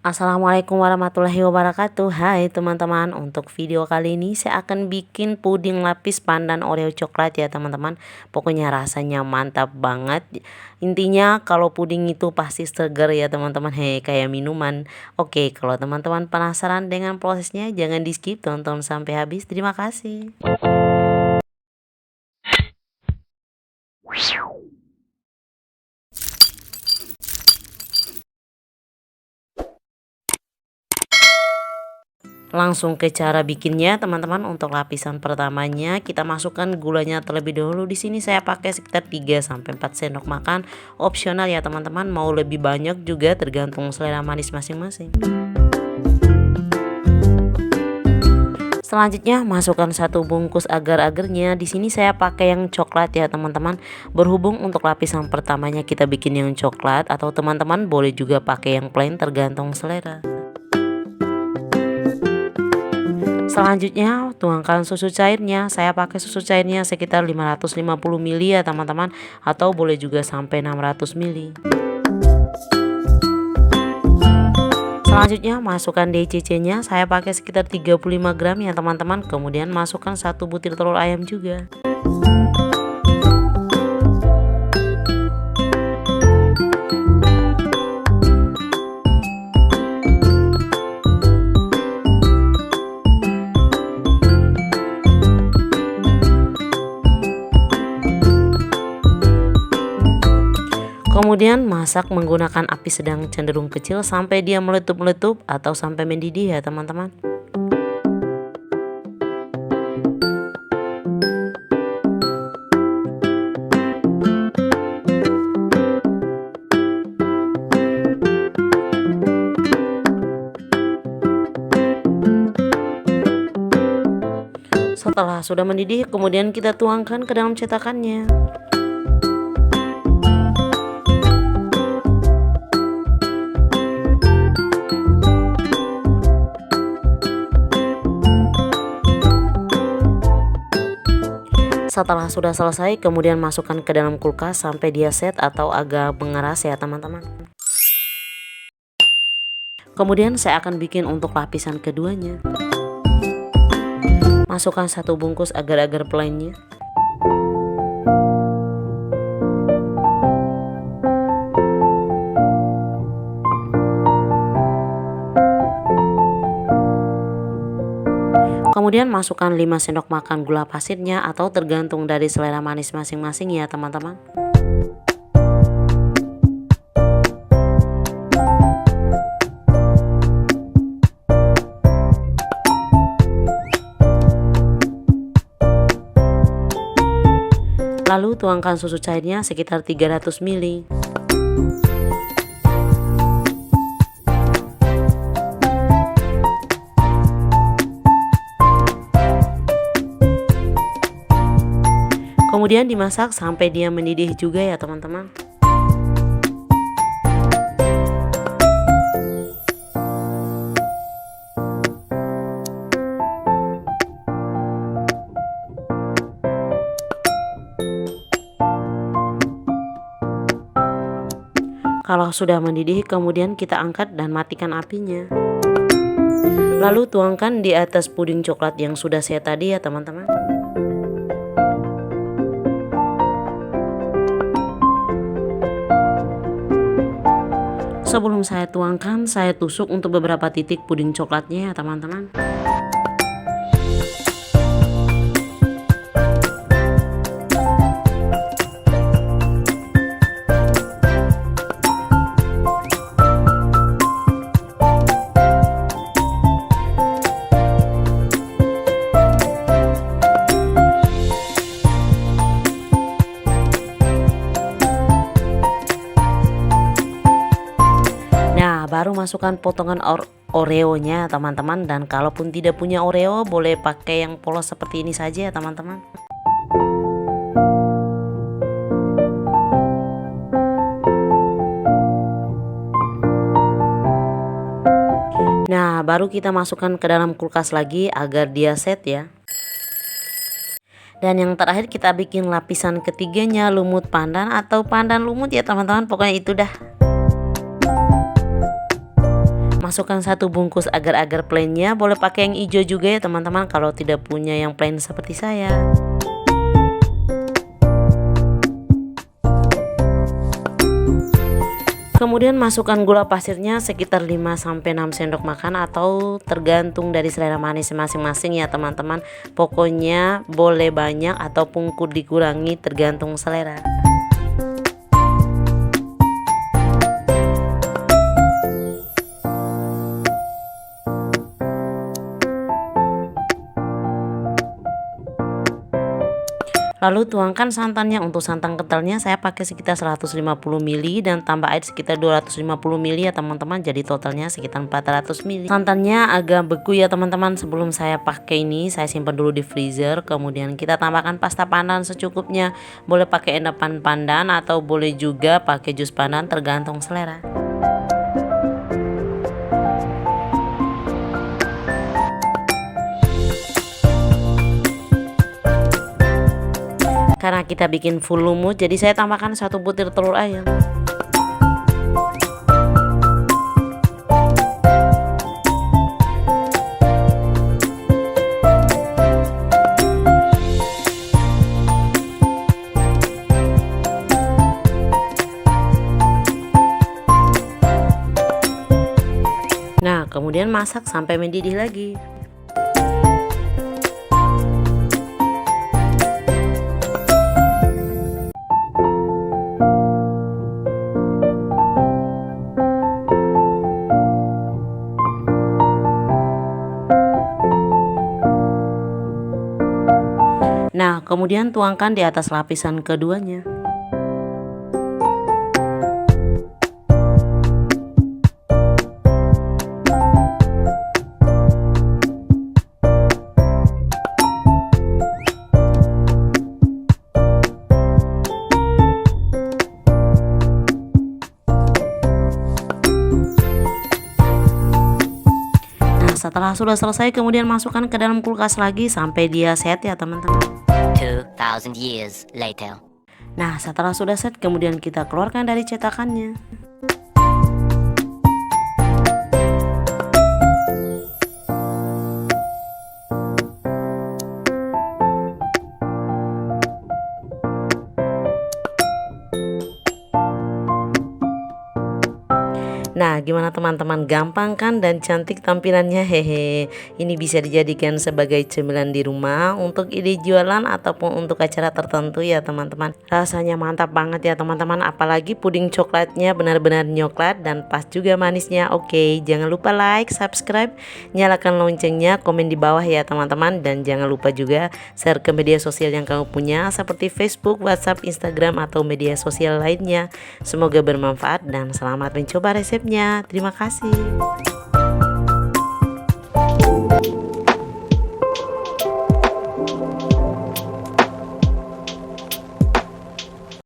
Assalamualaikum warahmatullahi wabarakatuh. Hai teman-teman, untuk video kali ini saya akan bikin puding lapis pandan Oreo coklat ya teman-teman. Pokoknya rasanya mantap banget. Intinya kalau puding itu pasti seger ya teman-teman, kayak minuman. Oke, kalau teman-teman penasaran dengan prosesnya, jangan di skip, tonton sampai habis. Terima kasih. Langsung ke cara bikinnya teman-teman. Untuk lapisan pertamanya kita masukkan gulanya terlebih dahulu. Di sini saya pakai sekitar 3 sampai 4 sendok makan. Opsional ya teman-teman, mau lebih banyak juga tergantung selera manis masing-masing. Selanjutnya masukkan 1 bungkus agar-agarnya. Di sini saya pakai yang coklat ya teman-teman. Berhubung untuk lapisan pertamanya kita bikin yang coklat, atau teman-teman boleh juga pakai yang plain tergantung selera. Selanjutnya tuangkan susu cairnya. Saya pakai susu cairnya sekitar 550 ml ya teman-teman, atau boleh juga sampai 600 ml. Selanjutnya masukkan DCC-nya. Saya pakai sekitar 35 gram ya teman-teman. Kemudian masukkan 1 butir telur ayam juga. Kemudian masak menggunakan api sedang cenderung kecil sampai dia meletup-letup atau sampai mendidih ya teman-teman. Setelah sudah mendidih, kemudian kita tuangkan ke dalam cetakannya. Setelah sudah selesai, kemudian masukkan ke dalam kulkas sampai dia set atau agak mengeras ya teman-teman. Kemudian saya akan bikin untuk lapisan keduanya. Masukkan 1 bungkus agar-agar plainnya. Kemudian masukkan 5 sendok makan gula pasirnya, atau tergantung dari selera manis masing-masing ya teman-teman. Lalu tuangkan susu cairnya sekitar 300 ml. Kemudian dimasak sampai dia mendidih juga ya teman-teman. Kalau sudah mendidih, kemudian kita angkat dan matikan apinya. Lalu tuangkan di atas puding coklat yang sudah saya tadi ya teman-teman. Sebelum saya tuangkan, saya tusuk untuk beberapa titik puding coklatnya ya teman-teman. Baru masukkan potongan Oreo-nya teman-teman, dan kalaupun tidak punya Oreo boleh pakai yang polos seperti ini saja ya teman-teman. Nah, baru kita masukkan ke dalam kulkas lagi agar dia set ya. Dan yang terakhir kita bikin lapisan ketiganya, lumut pandan atau pandan lumut ya teman-teman, pokoknya itu dah. masukkan 1 bungkus agar-agar plainnya. Boleh pakai yang hijau juga ya teman-teman kalau tidak punya yang plain seperti saya. Kemudian masukkan gula pasirnya sekitar 5-6 sendok makan atau tergantung dari selera manis masing-masing ya teman-teman. Pokoknya boleh banyak ataupun dikurangi tergantung selera. Lalu tuangkan santannya. Untuk santan kentalnya saya pakai sekitar 150 ml dan tambah air sekitar 250 ml ya teman-teman. Jadi totalnya sekitar 400 ml. Santannya agak beku ya teman-teman. Sebelum saya pakai ini saya simpan dulu di freezer. Kemudian kita tambahkan pasta pandan secukupnya. Boleh pakai endapan pandan atau boleh juga pakai jus pandan tergantung selera. Karena kita bikin full lumut, jadi saya tambahkan 1 butir telur ayam. Nah, kemudian masak sampai mendidih lagi. Nah, kemudian tuangkan di atas lapisan keduanya. Setelah sudah selesai kemudian masukkan ke dalam kulkas lagi sampai dia set ya teman-teman. 2000 years later. Nah setelah sudah set kemudian kita keluarkan dari cetakannya. Nah gimana teman-teman, gampang kan dan cantik tampilannya, hehe. Ini bisa dijadikan sebagai cemilan di rumah untuk ide jualan ataupun untuk acara tertentu ya teman-teman. Rasanya mantap banget ya teman-teman, apalagi puding coklatnya benar-benar nyoklat dan pas juga manisnya. Oke, jangan lupa like, subscribe, nyalakan loncengnya, komen di bawah ya teman-teman. Dan jangan lupa juga share ke media sosial yang kamu punya seperti Facebook, WhatsApp, Instagram atau media sosial lainnya. Semoga bermanfaat dan selamat mencoba resepnya. Terima kasih.